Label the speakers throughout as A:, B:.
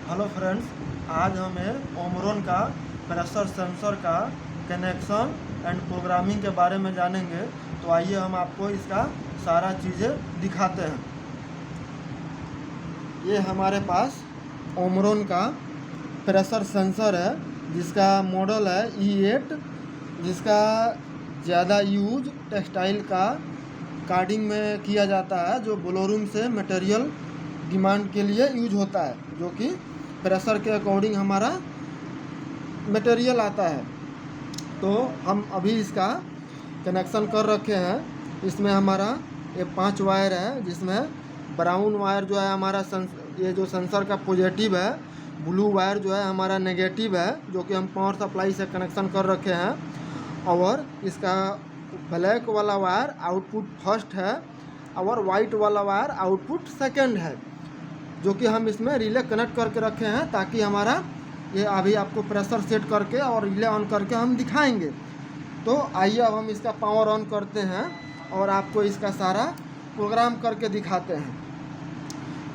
A: Hello friends, आज हमें Omron का प्रेशर सेंसर का कनेक्शन एंड प्रोग्रामिंग के बारे में जानेंगे। तो आइए हम आपको इसका सारा चीज़ें दिखाते हैं। ये हमारे पास ओमरॉन का प्रेशर सेंसर है जिसका मॉडल है E8, जिसका ज़्यादा यूज टेक्सटाइल का कार्डिंग में किया जाता है, जो ब्लोरूम से मटेरियल डिमांड के लिए यूज होता है, जो कि प्रेशर के अकॉर्डिंग हमारा मटेरियल आता है। तो हम अभी इसका कनेक्शन कर रखे हैं। इसमें हमारा ये 5 वायर है, जिसमें ब्राउन वायर जो है हमारा ये जो सेंसर का पॉजिटिव है, ब्लू वायर जो है हमारा नेगेटिव है, जो कि हम पावर सप्लाई से कनेक्शन कर रखे हैं। और इसका ब्लैक वाला वायर आउटपुट फर्स्ट है और वाइट वाला वायर आउटपुट सेकंड है, जो कि हम इसमें रिले कनेक्ट करके रखे हैं, ताकि हमारा ये अभी आपको प्रेशर सेट करके और रिले ऑन करके हम दिखाएंगे। तो आइए अब हम इसका पावर ऑन करते हैं और आपको इसका सारा प्रोग्राम करके दिखाते हैं।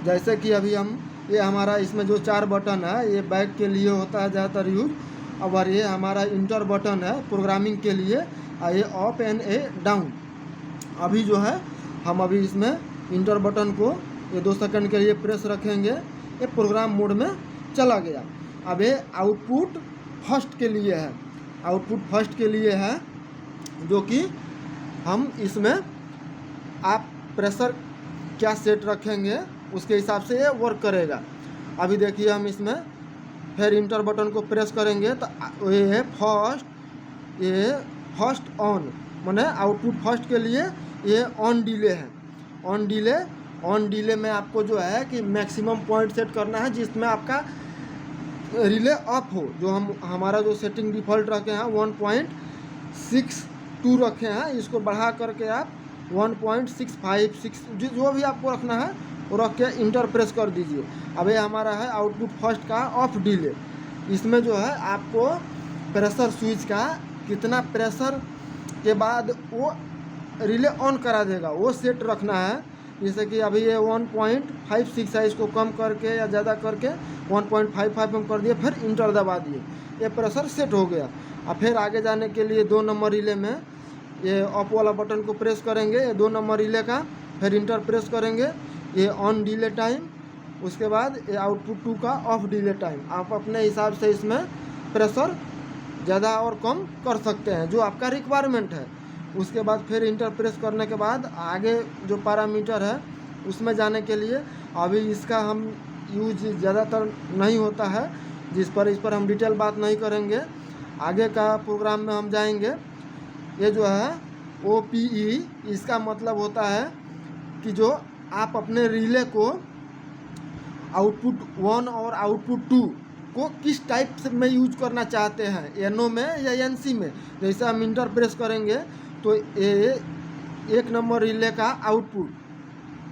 A: जैसे कि अभी हम ये हमारा इसमें जो 4 बटन है, ये बैक के लिए होता है ज़्यादातर यूज, और ये हमारा इंटर बटन है प्रोग्रामिंग के लिए, ये अप एंड ए डाउन। अभी जो है हम अभी इसमें इंटर बटन को ये 2 सेकंड के लिए प्रेस रखेंगे, ये प्रोग्राम मोड में चला गया। अब ये आउटपुट फर्स्ट के लिए है, आउटपुट फर्स्ट के लिए है, जो कि हम इसमें आप प्रेशर क्या सेट रखेंगे उसके हिसाब से ये वर्क करेगा। अभी देखिए हम इसमें फिर इंटर बटन को प्रेस करेंगे तो ये फर्स्ट ऑन, माने आउटपुट फर्स्ट के लिए ये ऑन डिले है। ऑन डिले में आपको जो है कि मैक्सिमम पॉइंट सेट करना है जिसमें आपका रिले अप हो। जो हमारा जो सेटिंग डिफ़ॉल्ट रखे हैं 1.62 रखे हैं, इसको बढ़ा करके आप 1.656 जो भी आपको रखना है वो रख के इंटर प्रेस कर दीजिए। अब ये हमारा है आउटपुट फर्स्ट का ऑफ डिले। इसमें जो है आपको प्रेशर स्विच का कितना प्रेशर के बाद वो रिले ऑन करा देगा वो सेट रखना है। जैसे कि अभी ये 1.56 है, इसको कम करके या ज़्यादा करके 1.55 हम कर दिए, फिर इंटर दबा दिए, ये प्रेशर सेट हो गया। अब फिर आगे जाने के लिए 2 नंबर रिले में ये अप वाला बटन को प्रेस करेंगे, ये 2 नंबर रिले का, फिर इंटर प्रेस करेंगे, ये ऑन डिले टाइम, उसके बाद ये आउटपुट 2 का ऑफ डिले टाइम। आप अपने हिसाब से इसमें प्रेशर ज़्यादा और कम कर सकते हैं, जो आपका रिक्वायरमेंट है। उसके बाद फिर इंटर प्रेस करने के बाद आगे जो पैरामीटर है उसमें जाने के लिए, अभी इसका हम यूज ज़्यादातर नहीं होता है, इस पर हम डिटेल बात नहीं करेंगे। आगे का प्रोग्राम में हम जाएंगे। ये जो है OPE, इसका मतलब होता है कि जो आप अपने रिले को आउटपुट 1 और आउटपुट 2 को किस टाइप से में यूज करना चाहते हैं, NO में या NC में। जैसे हम इंटर प्रेस करेंगे तो ये 1 नंबर रिले का आउटपुट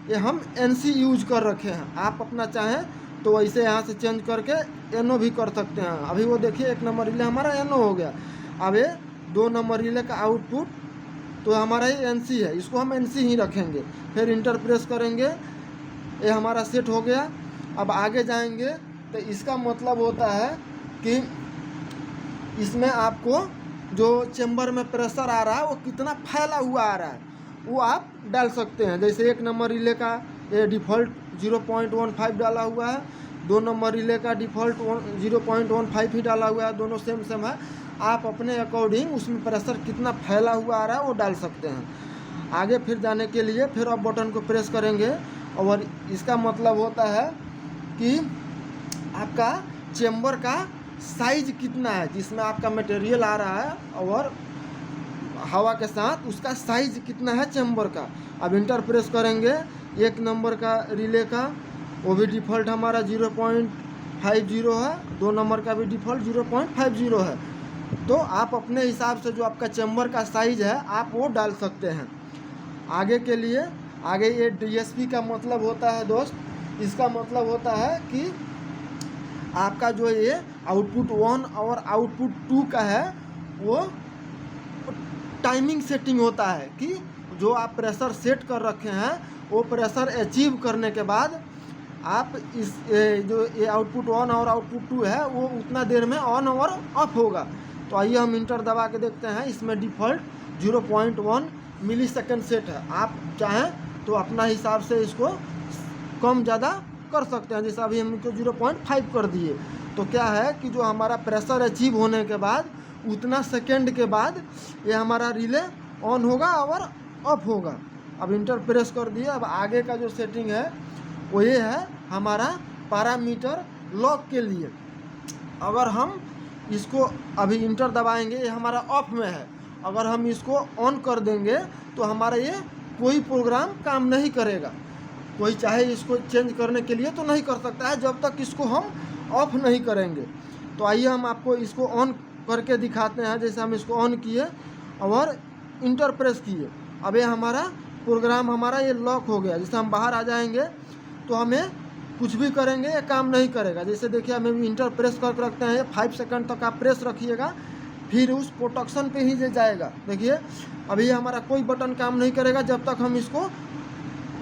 A: ये हम NC यूज कर रखे हैं। आप अपना चाहें तो वैसे यहाँ से चेंज करके NO भी कर सकते हैं। अभी वो देखिए 1 नंबर रिले हमारा NO हो गया। अब ये 2 नंबर रिले का आउटपुट तो हमारा ये NC है, इसको हम NC ही रखेंगे। फिर इंटर प्रेस करेंगे, ये हमारा सेट हो गया। अब आगे जाएंगे तो इसका मतलब होता है कि इसमें आपको जो चेंबर में प्रेशर आ रहा है वो कितना फैला हुआ आ रहा है वो आप डाल सकते हैं। जैसे 1 नंबर रिले का ये डिफ़ॉल्ट 0.15 डाला हुआ है, 2 नंबर रिले का डिफ़ॉल्ट 0.15 ही डाला हुआ है, दोनों सेम है। आप अपने अकॉर्डिंग उसमें प्रेशर कितना फैला हुआ आ रहा है वो डाल सकते हैं। आगे फिर जाने के लिए फिर आप बटन को प्रेस करेंगे, और इसका मतलब होता है कि आपका चेंबर का साइज कितना है, जिसमें आपका मटेरियल आ रहा है और हवा के साथ उसका साइज कितना है चेंबर का। अब इंटर प्रेस करेंगे, 1 नंबर का रिले का वो भी डिफ़ॉल्ट हमारा 0.50 है, 2 नंबर का भी डिफ़ॉल्ट 0.50 है। तो आप अपने हिसाब से जो आपका चेंबर का साइज है आप वो डाल सकते हैं। आगे के लिए आगे ये DSP का मतलब होता है दोस्त, इसका मतलब होता है कि आपका जो ये आउटपुट 1 और आउटपुट 2 का है वो टाइमिंग सेटिंग होता है कि जो आप प्रेशर सेट कर रखे हैं वो प्रेशर अचीव करने के बाद आप इस जो ये आउटपुट 1 और आउटपुट 2 है वो उतना देर में ऑन और ऑफ होगा। तो आइए हम इंटर दबा के देखते हैं। इसमें डिफ़ॉल्ट 0.1 मिली सेकेंड सेट है। आप चाहें तो अपना हिसाब से इसको कम ज़्यादा कर सकते हैं। जैसे अभी हम इसको 0.5 कर दिए तो क्या है कि जो हमारा प्रेशर अचीव होने के बाद उतना सेकेंड के बाद ये हमारा रिले ऑन होगा और ऑफ होगा। अब इंटर प्रेस कर दिए। अब आगे का जो सेटिंग है वो ये है हमारा पैरामीटर लॉक के लिए। अगर हम इसको अभी इंटर दबाएंगे, ये हमारा ऑफ में है, अगर हम इसको ऑन कर देंगे तो हमारा ये कोई प्रोग्राम काम नहीं करेगा। कोई चाहे इसको चेंज करने के लिए तो नहीं कर सकता है जब तक इसको हम ऑफ नहीं करेंगे। तो आइए हम आपको इसको ऑन करके दिखाते हैं। जैसे हम इसको ऑन किए और इंटर प्रेस किए, अब ये हमारा प्रोग्राम हमारा ये लॉक हो गया। जैसे हम बाहर आ जाएंगे तो हमें कुछ भी करेंगे ये काम नहीं करेगा। जैसे देखिए हमें भी इंटर प्रेस करके रखते हैं, 5 सेकंड तक आप प्रेस रखिएगा, फिर उस प्रोटेक्शन पे ही जाएगा। देखिए अभी हमारा कोई बटन काम नहीं करेगा जब तक हम इसको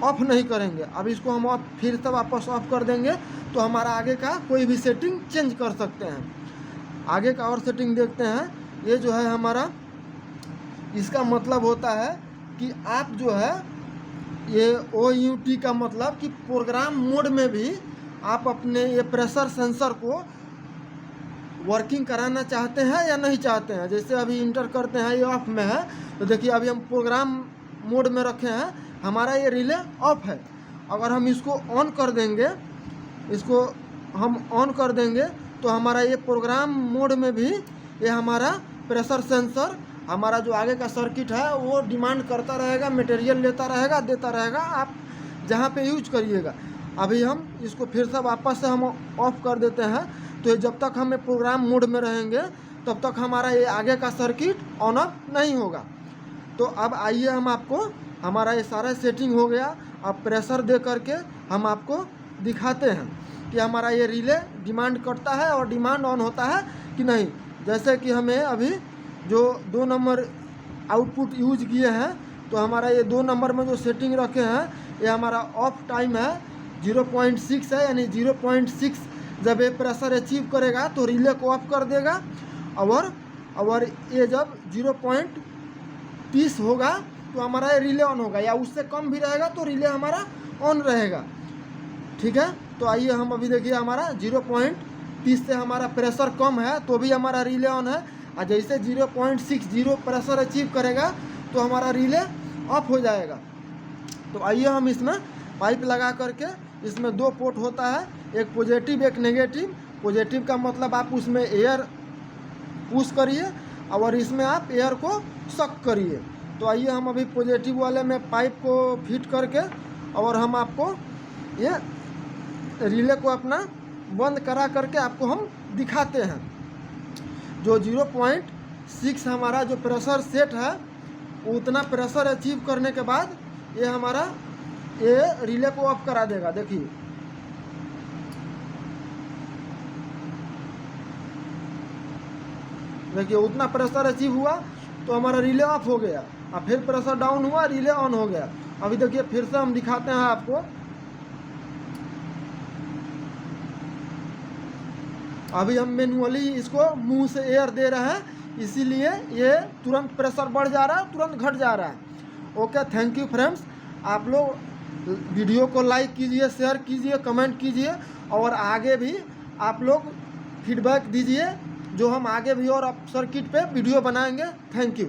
A: ऑफ नहीं करेंगे। अब इसको हम ऑफ फिर से वापस ऑफ कर देंगे तो हमारा आगे का कोई भी सेटिंग चेंज कर सकते हैं। आगे का और सेटिंग देखते हैं। ये जो है हमारा, इसका मतलब होता है कि आप जो है ये OUT का मतलब कि प्रोग्राम मोड में भी आप अपने ये प्रेशर सेंसर को वर्किंग कराना चाहते हैं या नहीं चाहते हैं। जैसे अभी इंटर करते हैं, ये ऑफ में है, तो देखिए अभी हम प्रोग्राम मोड में रखे हैं, हमारा ये रिले ऑफ है। अगर हम इसको ऑन कर देंगे, इसको हम ऑन कर देंगे तो हमारा ये प्रोग्राम मोड में भी ये हमारा प्रेशर सेंसर, हमारा जो आगे का सर्किट है वो डिमांड करता रहेगा, मटेरियल लेता रहेगा, देता रहेगा, आप जहाँ पे यूज करिएगा। अभी हम इसको फिर से वापस से हम ऑफ कर देते हैं। तो जब तक हम प्रोग्राम मोड में रहेंगे तब तक हमारा ये आगे का सर्किट ऑन ऑफ नहीं होगा। तो अब आइए हम आपको, हमारा ये सारा सेटिंग हो गया। अब प्रेशर दे करके हम आपको दिखाते हैं कि हमारा ये रिले डिमांड करता है और डिमांड ऑन होता है कि नहीं। जैसे कि हमें अभी जो 2 नंबर आउटपुट यूज किए हैं तो हमारा ये 2 नंबर में जो सेटिंग रखे हैं ये हमारा ऑफ टाइम है 0.6 है, यानी 0.6 जब ये प्रेशर अचीव करेगा तो रिले को ऑफ कर देगा। और ये जब 0.30 होगा तो हमारा ये रिले ऑन होगा, या उससे कम भी रहेगा तो रिले हमारा ऑन रहेगा। ठीक है, तो आइए हम अभी देखिए हमारा 0.30 से हमारा प्रेशर कम है तो भी हमारा रिले ऑन है, और जैसे 0.60 प्रेशर अचीव करेगा तो हमारा रिले ऑफ हो जाएगा। तो आइए हम इसमें पाइप लगा करके, इसमें 2 पोर्ट होता है, एक पॉजिटिव एक नेगेटिव। पॉजिटिव का मतलब आप उसमें एयर पुश करिए और इसमें आप एयर को सक करिए। तो आइए हम अभी पॉजिटिव वाले में पाइप को फिट करके और हम आपको ये रिले को अपना बंद करा करके आपको हम दिखाते हैं। जो 0.6 हमारा जो प्रेशर सेट है उतना प्रेशर अचीव करने के बाद ये हमारा ये रिले को ऑफ करा देगा। देखिए उतना प्रेशर अचीव हुआ तो हमारा रिले ऑफ हो गया, और फिर प्रेशर डाउन हुआ, रिले ऑन हो गया। अभी देखिए फिर से हम दिखाते हैं आपको। अभी हम मैनुअली इसको मुंह से एयर दे रहे हैं, इसीलिए ये तुरंत प्रेशर बढ़ जा रहा है, तुरंत घट जा रहा है। Okay, thank you friends. आप लोग वीडियो को लाइक कीजिए, शेयर कीजिए, कमेंट कीजिए, और आगे भी आप लोग फीडबैक दीजिए, जो हम आगे भी और सर्किट पे वीडियो बनाएंगे। Thank you.